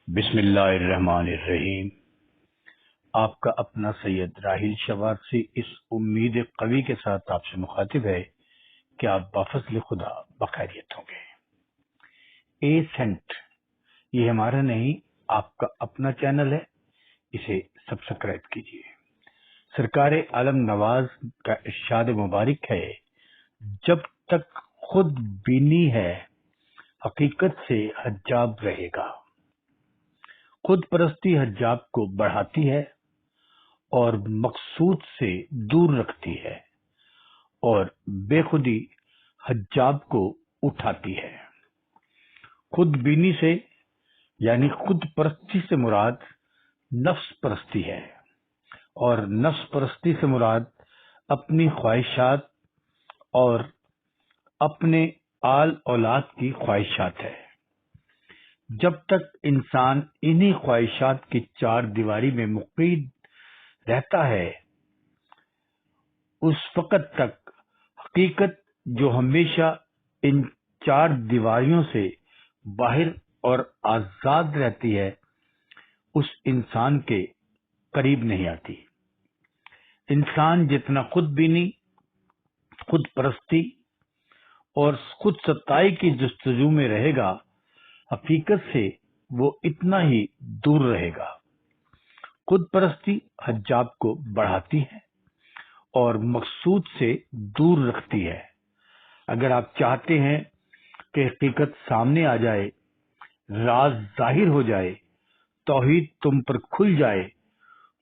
بسم اللہ الرحمن الرحیم۔ آپ کا اپنا سید راحیل شوارسی اس امید قوی کے ساتھ آپ سے مخاطب ہے کہ آپ بفضل خدا بخیریت ہوں گے۔ اے سینٹ یہ ہمارا نہیں، آپ کا اپنا چینل ہے، اسے سبسکرائب کیجیے۔ سرکار عالم نواز کا ارشاد مبارک ہے، جب تک خود بینی ہے حقیقت سے حجاب رہے گا۔ خود پرستی حجاب کو بڑھاتی ہے اور مقصود سے دور رکھتی ہے، اور بے خودی حجاب کو اٹھاتی ہے۔ خود بینی سے یعنی خود پرستی سے مراد نفس پرستی ہے، اور نفس پرستی سے مراد اپنی خواہشات اور اپنے آل اولاد کی خواہشات ہے۔ جب تک انسان انہی خواہشات کی چار دیواری میں مقید رہتا ہے، اس وقت تک حقیقت جو ہمیشہ ان چار دیواریوں سے باہر اور آزاد رہتی ہے، اس انسان کے قریب نہیں آتی۔ انسان جتنا خود بینی، خود پرستی اور خود ستائی کی جستجو میں رہے گا، حقیقت سے وہ اتنا ہی دور رہے گا۔ خود پرستی حجاب کو بڑھاتی ہے اور مقصود سے دور رکھتی ہے۔ اگر آپ چاہتے ہیں کہ حقیقت سامنے آ جائے، راز ظاہر ہو جائے، توحید تم پر کھل جائے،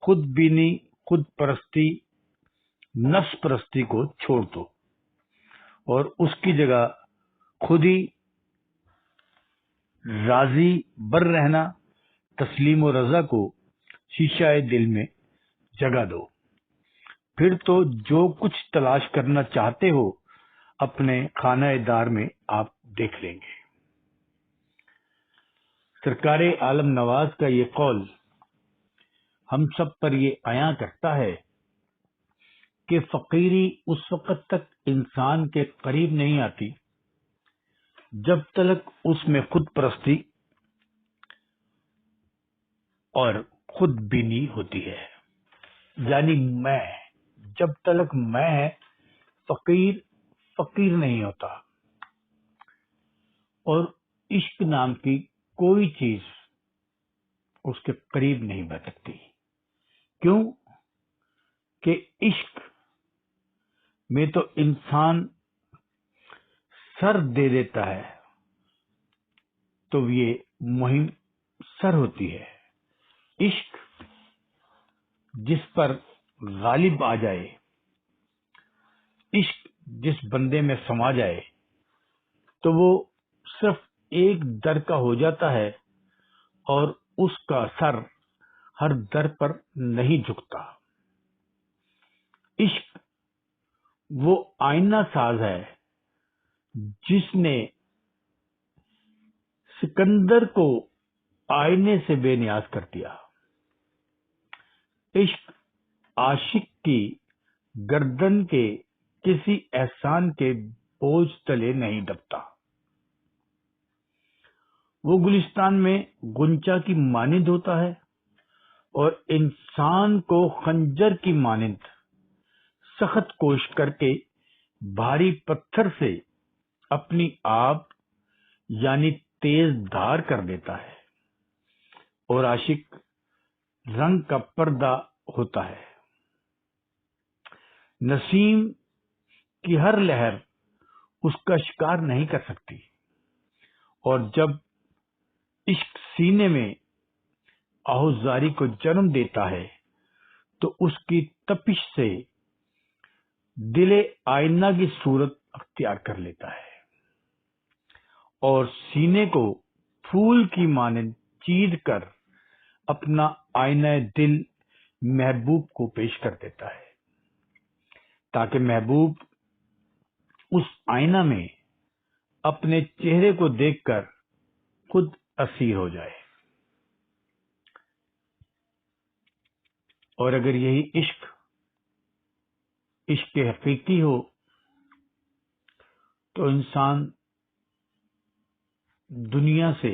خود بینی، خود پرستی، نفس پرستی کو چھوڑ دو اور اس کی جگہ خود ہی راضی بر رہنا، تسلیم و رضا کو شیشہ دل میں جگہ دو۔ پھر تو جو کچھ تلاش کرنا چاہتے ہو اپنے خانہ دار میں آپ دیکھ لیں گے۔ سرکار عالم نواز کا یہ قول ہم سب پر یہ عیاں کرتا ہے کہ فقیری اس وقت تک انسان کے قریب نہیں آتی جب تک اس میں خود پرستی اور خود بینی ہوتی ہے، یعنی میں، جب تک میں ہے، فقیر نہیں ہوتا، اور عشق نام کی کوئی چیز اس کے قریب نہیں بڑھ سکتی۔ کیوں کہ عشق میں تو انسان سر دے دیتا ہے تو یہ مہم سر ہوتی ہے۔ عشق جس پر غالب آ جائے، عشق جس بندے میں سما جائے، تو وہ صرف ایک در کا ہو جاتا ہے اور اس کا سر ہر در پر نہیں جھکتا۔ عشق وہ آئینہ ساز ہے جس نے سکندر کو آئینے سے بے نیاز کر دیا۔ عشق عاشق کی گردن کے کسی احسان کے بوجھ تلے نہیں دبتا۔ وہ گلستان میں غنچہ کی مانند ہوتا ہے اور انسان کو خنجر کی مانند سخت کوش کر کے بھاری پتھر سے اپنی آب یعنی تیز دھار کر دیتا ہے، اور عاشق رنگ کا پردہ ہوتا ہے۔ نسیم کی ہر لہر اس کا شکار نہیں کر سکتی، اور جب عشق سینے میں آہوزاری کو جنم دیتا ہے تو اس کی تپش سے دل آئینہ کی صورت اختیار کر لیتا ہے اور سینے کو پھول کی مانند چیر کر اپنا آئینہ دل محبوب کو پیش کر دیتا ہے، تاکہ محبوب اس آئینہ میں اپنے چہرے کو دیکھ کر خود اسیر ہو جائے۔ اور اگر یہی عشق حقیقی ہو تو انسان دنیا سے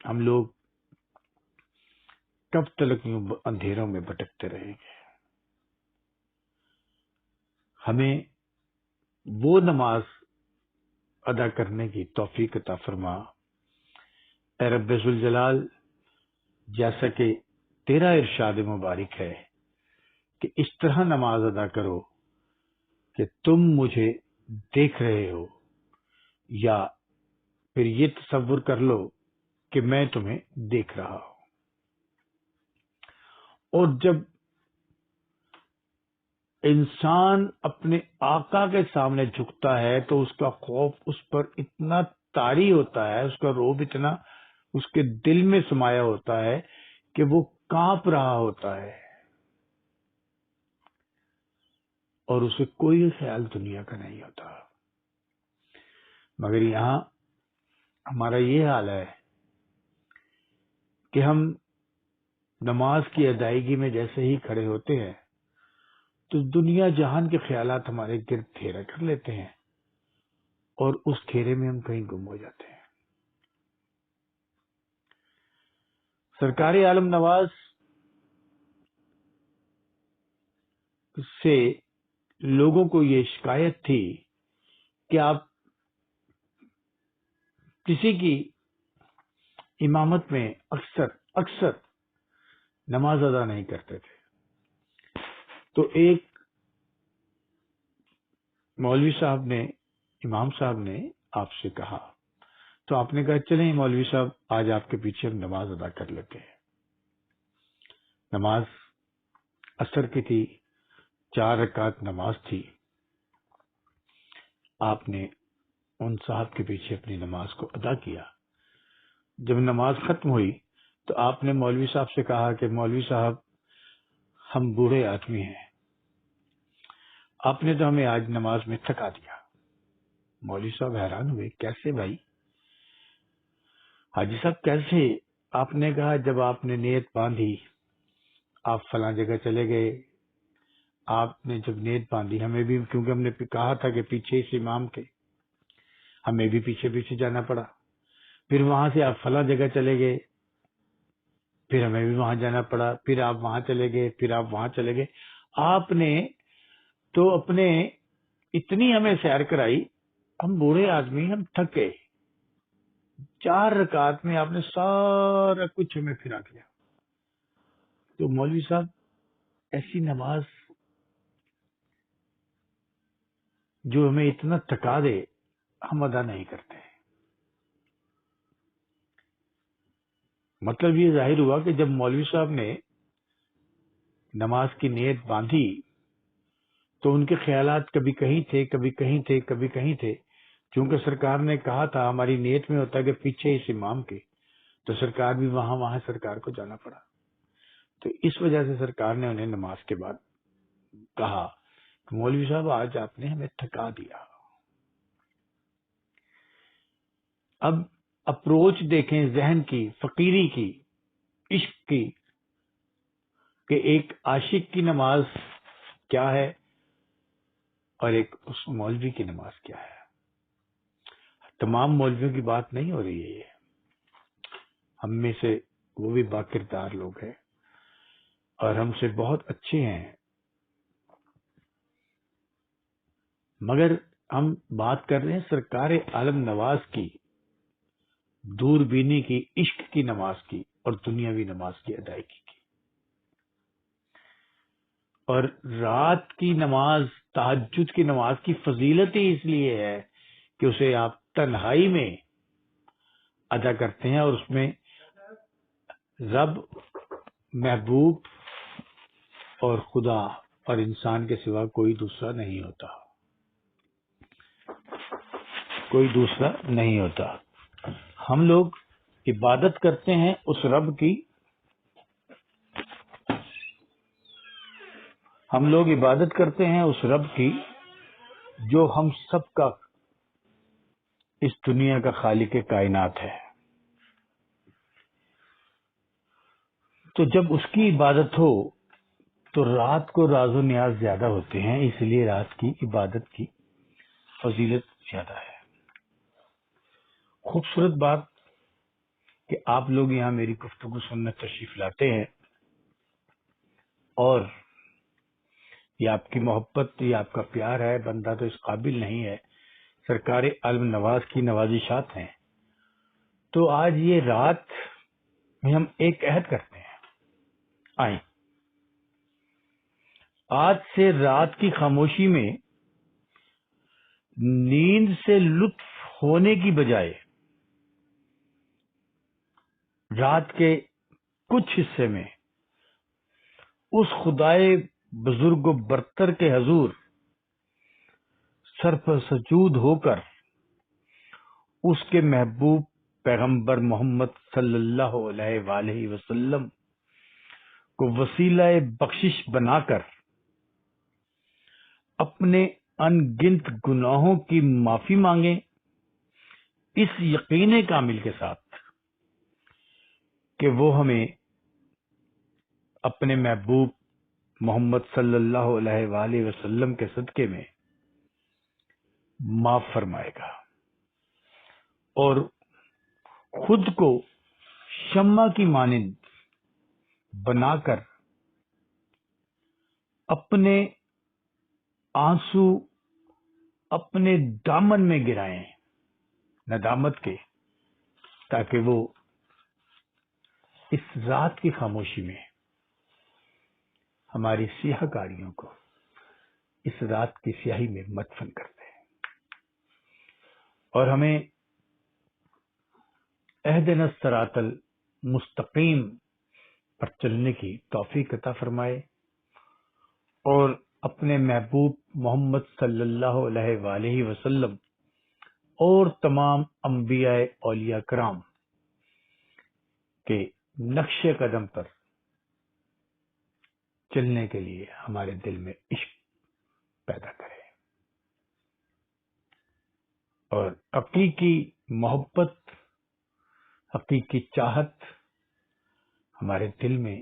ہم لوگ کب تک یوں اندھیروں میں بھٹکتے رہیں گے؟ ہمیں وہ نماز ادا کرنے کی توفیق عطا فرما اے رب ذوالجلال، جیسا کہ تیرا ارشاد مبارک ہے کہ اس طرح نماز ادا کرو کہ تم مجھے دیکھ رہے ہو، یا پھر یہ تصور کر لو کہ میں تمہیں دیکھ رہا ہوں۔ اور جب انسان اپنے آقا کے سامنے جھکتا ہے تو اس کا خوف اس پر اتنا طاری ہوتا ہے، اس کا رعب اتنا اس کے دل میں سمایا ہوتا ہے کہ وہ کانپ رہا ہوتا ہے، اور اسے کوئی خیال دنیا کا نہیں ہوتا۔ مگر یہاں ہمارا یہ حال ہے کہ ہم نماز کی ادائیگی میں جیسے ہی کھڑے ہوتے ہیں تو دنیا جہان کے خیالات ہمارے گرد گھیرا کر لیتے ہیں، اور اس گھیرے میں ہم کہیں گم ہو جاتے ہیں۔ سرکار عالم نواز سے لوگوں کو یہ شکایت تھی کہ آپ کسی کی امامت میں اکثر نماز ادا نہیں کرتے تھے۔ تو ایک مولوی صاحب نے، امام صاحب نے آپ سے کہا، تو آپ نے کہا چلیں مولوی صاحب آج آپ کے پیچھے ہم نماز ادا کر لیتے ہیں۔ نماز عصر کی تھی، 4 رکعت نماز تھی۔ آپ نے ان صاحب کے پیچھے اپنی نماز کو ادا کیا۔ جب نماز ختم ہوئی تو آپ نے مولوی صاحب سے کہا کہ مولوی صاحب ہم بوڑھے آدمی ہیں، آپ نے تو ہمیں آج نماز میں تھکا دیا۔ مولوی صاحب حیران ہوئے، کیسے بھائی؟ حاجی صاحب کیسے؟ آپ نے کہا جب آپ نے نیت باندھی، آپ فلاں جگہ چلے گئے، آپ نے جب نیت باندھی، ہمیں بھی، کیونکہ ہم نے کہا تھا کہ پیچھے اس امام کے، ہمیں بھی پیچھے جانا پڑا، پھر وہاں سے آپ فلاں جگہ چلے گئے، پھر ہمیں بھی وہاں جانا پڑا، پھر آپ وہاں چلے گئے، پھر آپ وہاں چلے گئے۔ آپ نے تو اپنے اتنی ہمیں سیر کرائی، ہم بوڑھے آدمی، ہم تھک گئے۔ 4 رکعت میں آپ نے سارا کچھ ہمیں پھرا دیا۔ تو مولوی صاحب ایسی نماز جو ہمیں اتنا تھکا دے ہم ادا نہیں کرتے۔ مطلب یہ ظاہر ہوا کہ جب مولوی صاحب نے نماز کی نیت باندھی تو ان کے خیالات کبھی کہیں تھے، کبھی کہیں تھے، کبھی کہیں تھے۔ چونکہ سرکار نے کہا تھا، ہماری نیت میں ہوتا ہے کہ پیچھے اس امام کے، تو سرکار بھی وہاں سرکار کو جانا پڑا۔ تو اس وجہ سے سرکار نے انہیں نماز کے بعد کہا کہ مولوی صاحب آج آپ نے ہمیں تھکا دیا۔ اب اپروچ دیکھیں ذہن کی، فقیری کی، عشق کی، کہ ایک عاشق کی نماز کیا ہے اور ایک اس مولوی کی نماز کیا ہے۔ تمام مولویوں کی بات نہیں ہو رہی ہے، یہ ہم میں سے وہ بھی باکردار لوگ ہیں اور ہم سے بہت اچھے ہیں، مگر ہم بات کر رہے ہیں سرکار عالم نواز کی، دور بینی کی، عشق کی نماز کی، اور دنیاوی نماز کی ادائیگی کی۔ اور رات کی نماز، تہجد کی نماز کی فضیلت ہی اس لیے ہے کہ اسے آپ تنہائی میں ادا کرتے ہیں، اور اس میں رب، محبوب اور خدا اور انسان کے سوا کوئی دوسرا نہیں ہوتا، کوئی دوسرا نہیں ہوتا۔ ہم لوگ عبادت کرتے ہیں اس رب کی، ہم لوگ عبادت کرتے ہیں اس رب کی جو ہم سب کا، اس دنیا کا خالق کائنات ہے۔ تو جب اس کی عبادت ہو تو رات کو راز و نیاز زیادہ ہوتے ہیں، اس لیے رات کی عبادت کی فضیلت زیادہ ہے۔ خوبصورت بات کہ آپ لوگ یہاں میری گفتگو سننے تشریف لاتے ہیں، اور یہ آپ کی محبت، یہ آپ کا پیار ہے، بندہ تو اس قابل نہیں ہے، سرکار عالم نواز کی نوازشات ہیں۔ تو آج یہ رات میں ہم ایک عہد کرتے ہیں، آئیں آج سے رات کی خاموشی میں نیند سے لطف ہونے کی بجائے رات کے کچھ حصے میں اس خدائے بزرگ و برتر کے حضور سر پر سجود ہو کر اس کے محبوب پیغمبر محمد صلی اللہ علیہ وآلہ وسلم کو وسیلہ بخشش بنا کر اپنے ان گنت گناہوں کی معافی مانگیں، اس یقین کامل کے ساتھ کہ وہ ہمیں اپنے محبوب محمد صلی اللہ علیہ وآلہ وسلم کے صدقے میں معاف فرمائے گا، اور خود کو شمع کی مانند بنا کر اپنے آنسو اپنے دامن میں گرائیں ندامت کے، تاکہ وہ اس رات کی خاموشی میں ہماری سیاہ کاریوں کو اس رات کی سیاہی میں مدفن کرتے ہیں، اور ہمیں اہدنا الصراط المستقیم پر چلنے کی توفیق عطا فرمائے، اور اپنے محبوب محمد صلی اللہ علیہ وآلہ وسلم اور تمام انبیاء اولیاء کرام کے نقش قدم پر چلنے کے لیے ہمارے دل میں عشق پیدا کرے، اور حقیقی محبت، حقیقی چاہت ہمارے دل میں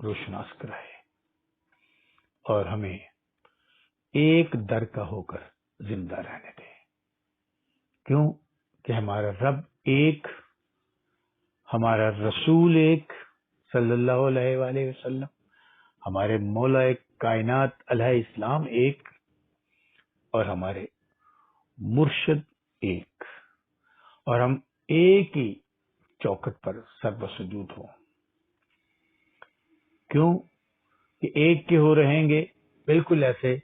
روشناس کرائے، اور ہمیں ایک در کا ہو کر زندہ رہنے دے، کیوں کہ ہمارا رب ایک، ہمارا رسول ایک صلی اللہ علیہ وآلہ وسلم، ہمارے مولا کائنات علیہ السلام ایک، اور ہمارے مرشد ایک، اور ہم ایک ہی چوکٹ پر سر بسجود ہوں، کیوں کہ ایک کے ہو رہیں گے، بالکل ایسے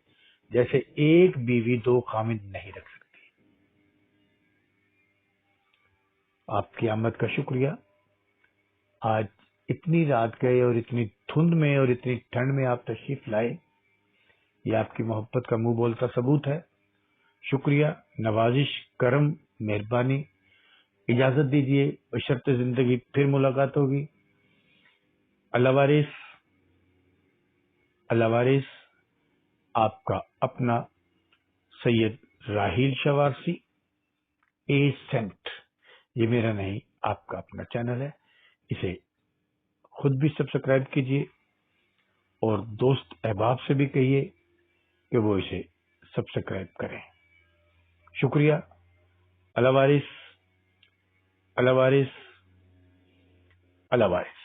جیسے ایک بیوی دو خامد نہیں رکھ سکتی۔ آپ کی آمد کا شکریہ، آج اتنی رات گئے اور اتنی دھند میں اور اتنی ٹھنڈ میں آپ تشریف لائے، یہ آپ کی محبت کا منہ بولتا ثبوت ہے۔ شکریہ، نوازش، کرم، مہربانی۔ اجازت دیجیے، بشرط زندگی پھر ملاقات ہوگی۔ اللہ وارث، اللہ وارث، آپ کا اپنا سید راحیل شوارسی اے سینٹ، یہ میرا نہیں، آپ کا اپنا چینل ہے، اسے خود بھی سبسکرائب کیجیے، اور دوست احباب سے بھی کہیے کہ وہ اسے سبسکرائب کریں۔ شکریہ، اللہ وارث، اللہ وارث، اللہ وارث۔